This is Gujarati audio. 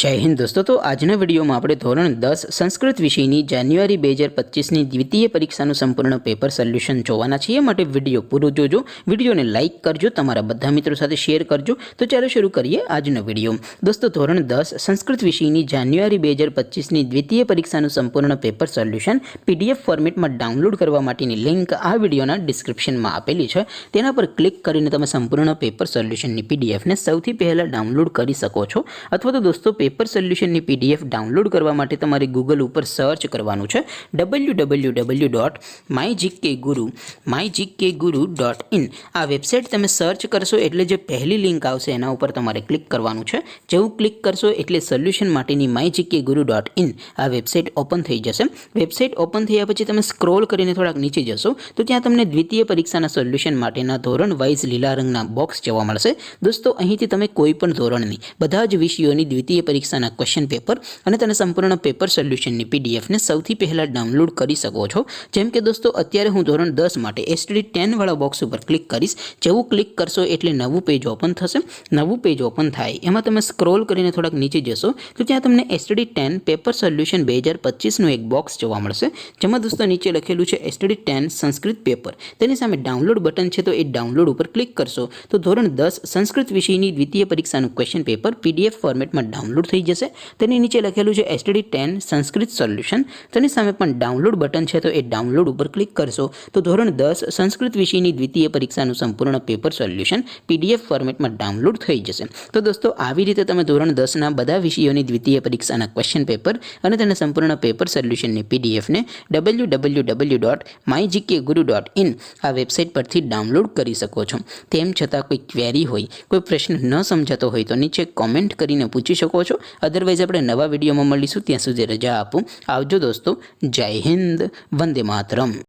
जय हिंद दोस्तों। तो आजना वीडियो में આપણે ધોરણ 10 સંસ્કૃત વિષયની જાન્યુઆરી 2025ની દ્વિતીય પરીક્ષાનું સંપૂર્ણ પેપર સોલ્યુશન જોવાના છીએ। માટે વિડિયો પૂરો જોજો, વિડિયોને લાઈક કરજો, તમારા બધા મિત્રો સાથે શેર કરજો। તો ચાલો શરૂ કરીએ આજનો વિડિયો। દોસ્તો ધોરણ 10 સંસ્કૃત વિષયની જાન્યુઆરી 2025ની દ્વિતીય પરીક્ષાનું સંપૂર્ણ પેપર સોલ્યુશન પીડીએફ ફોર્મેટમાં ડાઉનલોડ કરવા માટેની લિંક આ વિડિયોના ડિસ્ક્રિપ્શનમાં આપેલી છે। તેના પર ક્લિક કરીને તમે સંપૂર્ણ પેપર સોલ્યુશનની પીડીએફને સૌથી પહેલા ડાઉનલોડ કરી શકો છો। અથવા તો દોસ્તો पेपर सोल्यूशन ની પીડીએફ ડાઉનલોડ કરવા માટે તમારે ગૂગલ ઉપર સર્ચ કરવાનું છે www.mygkguru.in। આ વેબસાઈટ તમે સર્ચ કરશો એટલે જે પહેલી લિંક આવશે એના ઉપર તમારે ક્લિક કરવાનું છે। જેવું ક્લિક કરશો એટલે સોલ્યુશન માટેની mygkguru.in આ વેબસાઈટ ઓપન થઈ જશે। વેબસાઈટ ઓપન થયા પછી તમે સ્ક્રોલ કરીને થોડાક નીચે જશો તો ત્યાં તમને દ્વિતીય પરીક્ષાના સોલ્યુશન માટેના ધોરણ વાઇઝ લીલા રંગના બોક્સ જોવા મળશે। દોસ્તો અહીંથી તમે કોઈ પણ ધોરણની બધા જ વિષયોની દ્વિતીય પરીક્ષાના ક્વેશ્ચન પેપર અને તેના સંપૂર્ણ પેપર સોલ્યુશનની પીડીએફને સૌથી પહેલા ડાઉનલોડ કરી શકો છો। જેમ કે દોસ્તો અત્યારે હું ધોરણ 10 માટે STD 10 વાળા બોક્સ ઉપર ક્લિક કરીશ। જેવું ક્લિક કરશો એટલે નવું પેજ ઓપન થશે। નવું પેજ ઓપન થાય એમાં તમે સ્ક્રોલ કરીને થોડાક નીચે જશો તો ત્યાં તમને STD 10 પેપર સોલ્યુશન 2025 નું એક બોક્સ જોવા મળશે। જેમાં દોસ્તો નીચે લખેલું છે STD 10 સંસ્કૃત પેપર। તેની સામે ડાઉનલોડ બટન છે તો એ ડાઉનલોડ ઉપર ક્લિક કરશો તો ધોરણ 10 સંસ્કૃત વિષયની દ્વિતીય પરીક્ષાનું ક્વેશ્ચન પેપર PDF ફોર્મેટમાં ડાઉનલોડ થઈ જશે। તેની નીચે લખેલું છે STD 10 સંસ્કૃત સોલ્યુશન। તેની સામે પણ ડાઉનલોડ બટન છે તો એ ડાઉનલોડ ઉપર ક્લિક કરશો તો ધોરણ 10 સંસ્કૃત વિષયની દ્વિતીય પરીક્ષાનું સંપૂર્ણ પેપર સોલ્યુશન PDF ફોર્મેટમાં ડાઉનલોડ થઈ જશે। તો દોસ્તો આવી રીતે તમે ધોરણ 10 ના બધા વિષયોની દ્વિતીય પરીક્ષાના ક્વેશ્ચન પેપર અને તેના સંપૂર્ણ પેપર સોલ્યુશનની પીડીએફને www.mygkguru.in આ વેબસાઈટ પરથી ડાઉનલોડ કરી શકો છો। તેમ છતાં કોઈ ક્વેરી હોય, કોઈ પ્રશ્ન ન સમજાતો હોય તો નીચે કોમેન્ટ કરીને પૂછી શકો છો। અદરવાઇઝ આપણે નવા વિડીયોમાં મળીશું, ત્યાં સુધી રજા આપો। આવજો દોસ્તો। જય હિન્દ, વંદે માતરમ।